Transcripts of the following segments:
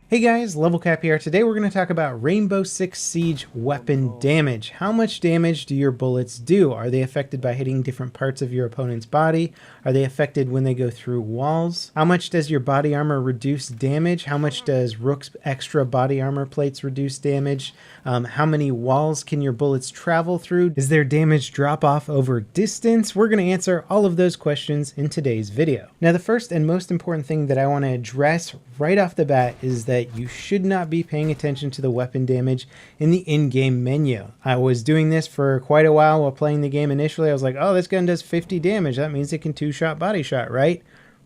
Hey guys, LevelCap here. Today we're going to talk about Rainbow Six Siege weapon damage. How much damage do your bullets do? Are they affected by hitting different parts of your opponent's body? Are they affected when they go through walls? How much does your body armor reduce damage? How much does Rook's extra body armor plates reduce damage? How many walls can your bullets travel through? Is there damage drop off over distance? We're going to answer all of those questions in today's video. Now the first and most important thing that I want to address right off the bat is that you should not be paying attention to the weapon damage in the in-game menu. I was doing this for quite a while playing the game initially. I was like, oh, this gun does 50 damage. That means it can two-shot body shot, right?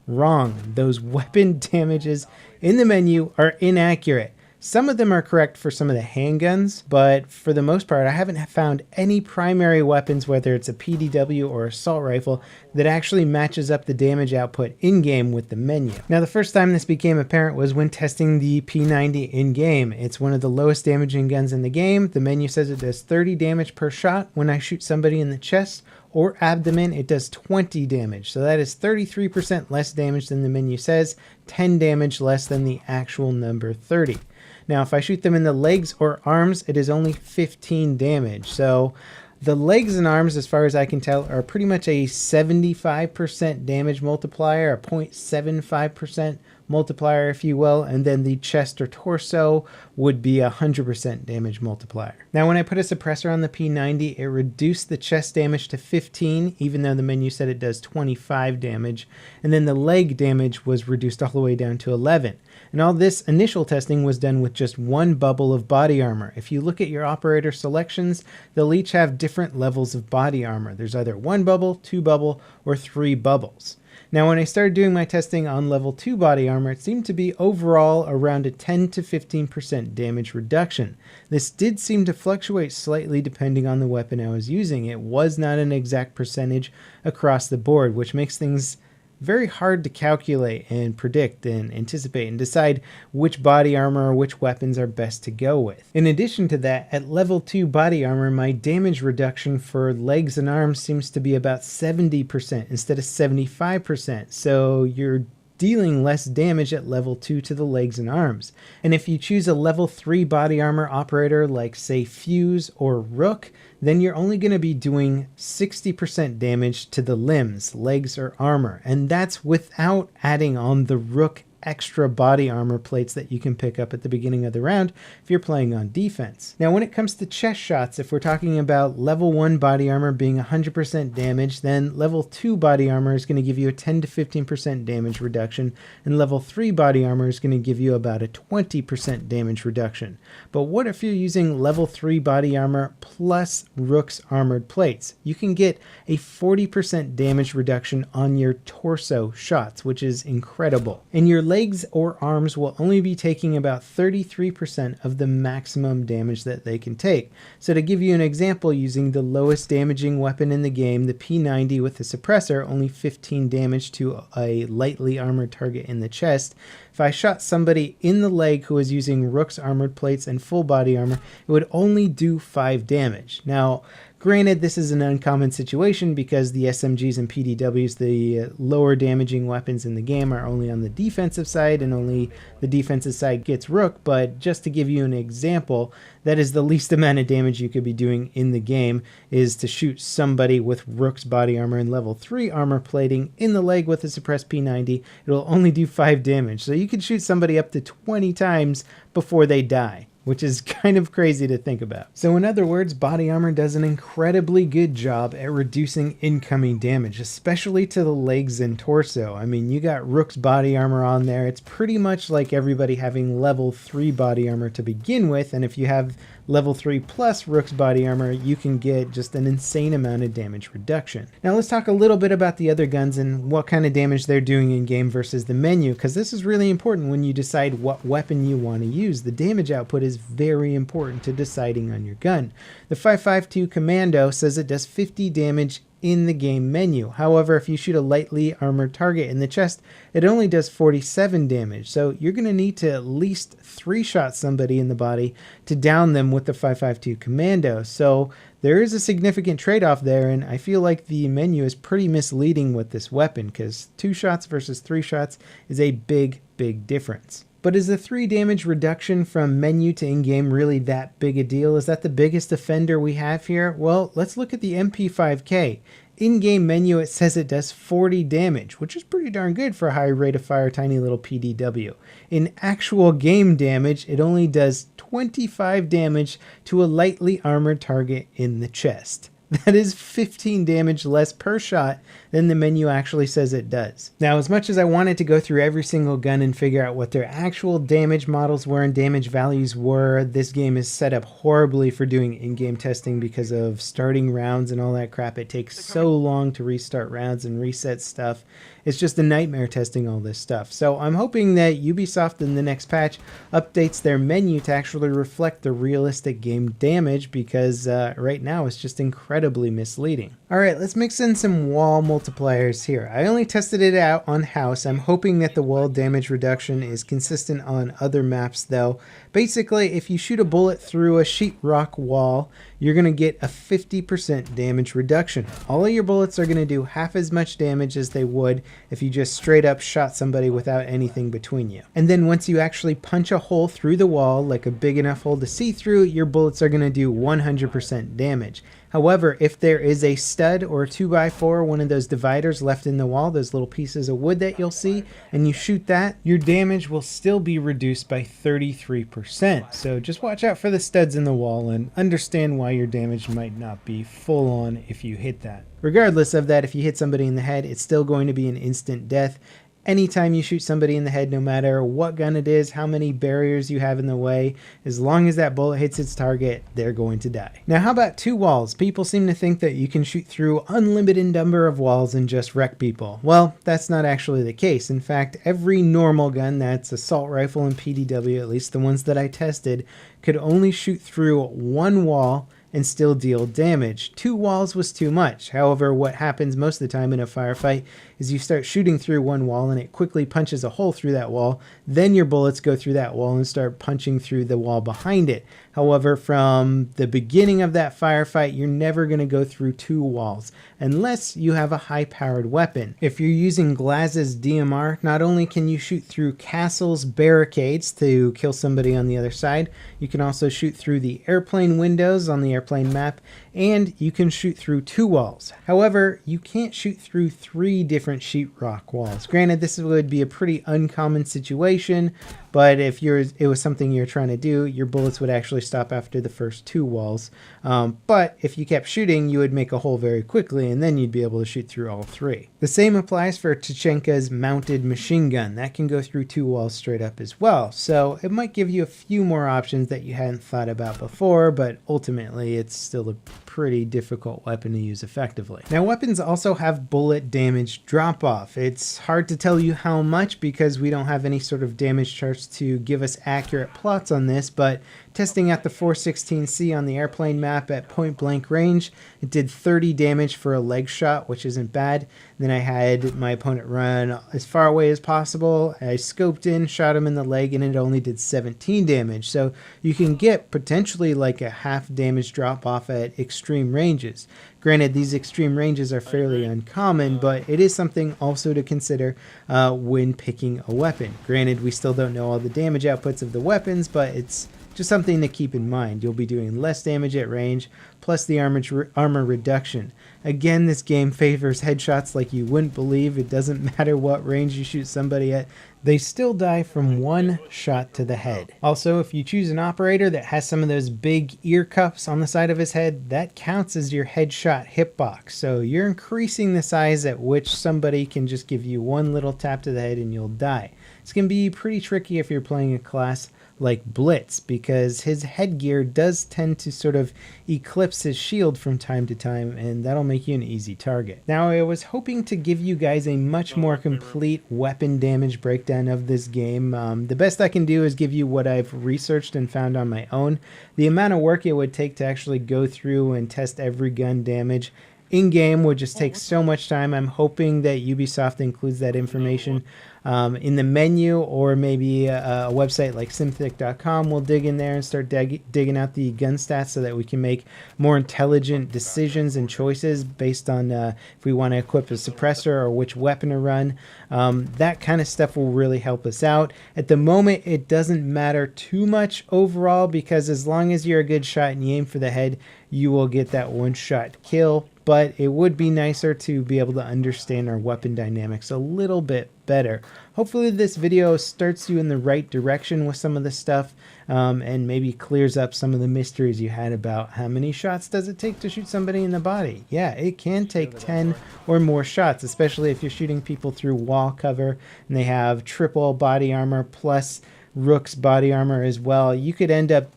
Wrong. Those weapon damages in the menu are inaccurate. Some of them are correct for some of the handguns, but for the most part, I haven't found any primary weapons, whether it's a PDW or assault rifle, that actually matches up the damage output in-game with the menu. Now, the first time this became apparent was when testing the P90 in-game. It's one of the lowest damaging guns in the game. The menu says it does 30 damage per shot. When I shoot somebody in the chest or abdomen, it does 20 damage. So that is 33% less damage than the menu says, 10 damage less than the actual number 30. Now, if I shoot them in the legs or arms, it is only 15 damage. So the legs and arms, as far as I can tell, are pretty much a 75% damage multiplier, a 0.75% multiplier, if you will, and then the chest or torso would be a 100% damage multiplier. Now, when I put a suppressor on the P90, it reduced the chest damage to 15, even though the menu said it does 25 damage, and then the leg damage was reduced all the way down to 11. And all this initial testing was done with just one bubble of body armor. If you look at your operator selections, they'll each have different levels of body armor. There's either one bubble, two bubble, or three bubbles. Now, when I started doing my testing on level 2 body armor, it seemed to be overall around a 10 to 15% damage reduction. This did seem to fluctuate slightly depending on the weapon I was using. It was not an exact percentage across the board, which makes things very hard to calculate and predict and anticipate and decide which body armor or which weapons are best to go with. In addition to that, at level 2 body armor, my damage reduction for legs and arms seems to be about 70% instead of 75%. So you're dealing less damage at level 2 to the legs and arms. And if you choose a level 3 body armor operator like, say, Fuse or Rook, then you're only going to be doing 60% damage to the limbs, legs, or armor. And that's without adding on the Rook extra body armor plates that you can pick up at the beginning of the round if you're playing on defense. Now, when it comes to chest shots, if we're talking about level 1 body armor being 100% damage, then level 2 body armor is going to give you a 10 to 15% damage reduction, and level 3 body armor is going to give you about a 20% damage reduction. But what if you're using level 3 body armor plus Rook's armored plates? You can get a 40% damage reduction on your torso shots, which is incredible. And your legs or arms will only be taking about 33% of the maximum damage that they can take. So to give you an example, using the lowest damaging weapon in the game, the P90 with the suppressor, only 15 damage to a lightly armored target in the chest. If I shot somebody in the leg who was using Rook's armored plates and full body armor, it would only do 5 damage. Now, granted, this is an uncommon situation because the SMGs and PDWs, the lower damaging weapons in the game, are only on the defensive side and only the defensive side gets Rook. But just to give you an example, that is the least amount of damage you could be doing in the game, is to shoot somebody with Rook's body armor and level 3 armor plating in the leg with a suppressed P90. It'll only do 5 damage. So you could shoot somebody up to 20 times before they die, which is kind of crazy to think about. So in other words, body armor does an incredibly good job at reducing incoming damage, especially to the legs and torso. I mean, you got Rook's body armor on there. It's pretty much like everybody having level 3 body armor to begin with, and if you have level 3 plus Rook's body armor, you can get just an insane amount of damage reduction. Now let's talk a little bit about the other guns and what kind of damage they're doing in game versus the menu, because this is really important when you decide what weapon you want to use. The damage output is very important to deciding on your gun. The 5.52 Commando says it does 50 damage in the game menu. However, if you shoot a lightly armored target in the chest, it only does 47 damage. So you're going to need to at least 3-shot somebody in the body to down them with the 5.52 Commando. So there is a significant trade-off there, and I feel like the menu is pretty misleading with this weapon because 2 shots versus 3 shots is a big difference. But is the 3 damage reduction from menu to in-game really that big a deal? Is that the biggest offender we have here? Well, let's look at the MP5K. In-game menu, it says it does 40 damage, which is pretty darn good for a high rate of fire tiny little PDW. In actual game damage, it only does 25 damage to a lightly armored target in the chest. That is 15 damage less per shot than the menu actually says it does. Now, as much as I wanted to go through every single gun and figure out what their actual damage models were and damage values were, this game is set up horribly for doing in-game testing because of starting rounds and all that crap. It takes so long to restart rounds and reset stuff. It's just a nightmare testing all this stuff. So I'm hoping that Ubisoft in the next patch updates their menu to actually reflect the realistic game damage, because right now it's just incredibly misleading. Alright, let's mix in some wall multipliers here. I only tested it out on house. I'm hoping that the wall damage reduction is consistent on other maps though. Basically, if you shoot a bullet through a sheetrock wall, you're going to get a 50% damage reduction. All of your bullets are going to do half as much damage as they would if you just straight up shot somebody without anything between you. And then once you actually punch a hole through the wall, like a big enough hole to see through, your bullets are going to do 100% damage. However, if there is a stud or a 2x4, one of those dividers left in the wall, those little pieces of wood that you'll see, and you shoot that, your damage will still be reduced by 33%. So just watch out for the studs in the wall and understand why your damage might not be full on if you hit that. Regardless of that, if you hit somebody in the head, it's still going to be an instant death. Anytime you shoot somebody in the head, no matter what gun it is, how many barriers you have in the way, as long as that bullet hits its target, they're going to die. Now, how about 2 walls? People seem to think that you can shoot through unlimited number of walls and just wreck people. Well, that's not actually the case. In fact, every normal gun, that's assault rifle and PDW, at least the ones that I tested, could only shoot through 1 wall and still deal damage. 2 walls was too much. However, what happens most of the time in a firefight is you start shooting through 1 wall and it quickly punches a hole through that wall. Then your bullets go through that wall and start punching through the wall behind it. However, from the beginning of that firefight, you're never going to go through 2 walls unless you have a high-powered weapon. If you're using Glaz's DMR, not only can you shoot through castles, barricades to kill somebody on the other side, you can also shoot through the airplane windows on the airplane map, and you can shoot through 2 walls. However, you can't shoot through 3 different sheetrock walls. Granted, this would be a pretty uncommon situation, but if it was something you're trying to do, your bullets would actually stop after the first 2 walls. But if you kept shooting, you would make a hole very quickly, and then you'd be able to shoot through all 3. The same applies for Tachenka's mounted machine gun. That can go through 2 walls straight up as well. So it might give you a few more options that you hadn't thought about before, but ultimately it's still a pretty difficult weapon to use effectively. Now, weapons also have bullet damage drop off. It's hard to tell you how much because we don't have any sort of damage charts to give us accurate plots on this, but testing out the 416C on the airplane map at point blank range, it did 30 damage for a leg shot, which isn't bad. Then I had my opponent run as far away as possible. I scoped in, shot him in the leg, and it only did 17 damage. So you can get potentially like a half damage drop off at extreme ranges. Granted, these extreme ranges are fairly uncommon, but it is something also to consider when picking a weapon. Granted, we still don't know all the damage outputs of the weapons, but it's just something to keep in mind. You'll be doing less damage at range, plus the armor reduction. Again, this game favors headshots like you wouldn't believe. It doesn't matter what range you shoot somebody at. They still die from 1 shot to the head. Also, if you choose an operator that has some of those big ear cuffs on the side of his head, that counts as your headshot hitbox. So you're increasing the size at which somebody can just give you 1 little tap to the head and you'll die. It's going to be pretty tricky if you're playing a class like Blitz, because his headgear does tend to sort of eclipse his shield from time to time, and that'll make you an easy target. Now, I was hoping to give you guys a much more complete weapon damage breakdown of this game. The best I can do is give you what I've researched and found on my own. The amount of work it would take to actually go through and test every gun damage in-game would just take so much time. I'm hoping that Ubisoft includes that information in the menu, or maybe a website like Synthic.com will dig in there and start digging out the gun stats so that we can make more intelligent decisions and choices based on if we want to equip a suppressor or which weapon to run. That kind of stuff will really help us out. At the moment, it doesn't matter too much overall, because as long as you're a good shot and you aim for the head, you will get that one-shot kill. But it would be nicer to be able to understand our weapon dynamics a little bit better. Hopefully this video starts you in the right direction with some of this stuff, and maybe clears up some of the mysteries you had about how many shots does it take to shoot somebody in the body. Yeah, it can take 10 or more shots, especially if you're shooting people through wall cover and they have triple body armor plus Rook's body armor as well. You could end up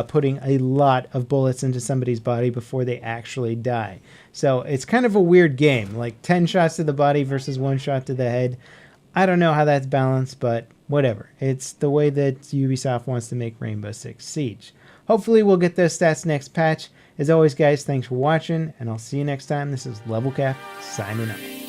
putting a lot of bullets into somebody's body before they actually die. So it's kind of a weird game, like 10 shots to the body versus 1 shot to the head. I don't know how that's balanced, but whatever. It's the way that Ubisoft wants to make Rainbow Six Siege. Hopefully we'll get those stats next patch. As always, guys, thanks for watching, and I'll see you next time. This is LevelCap signing out.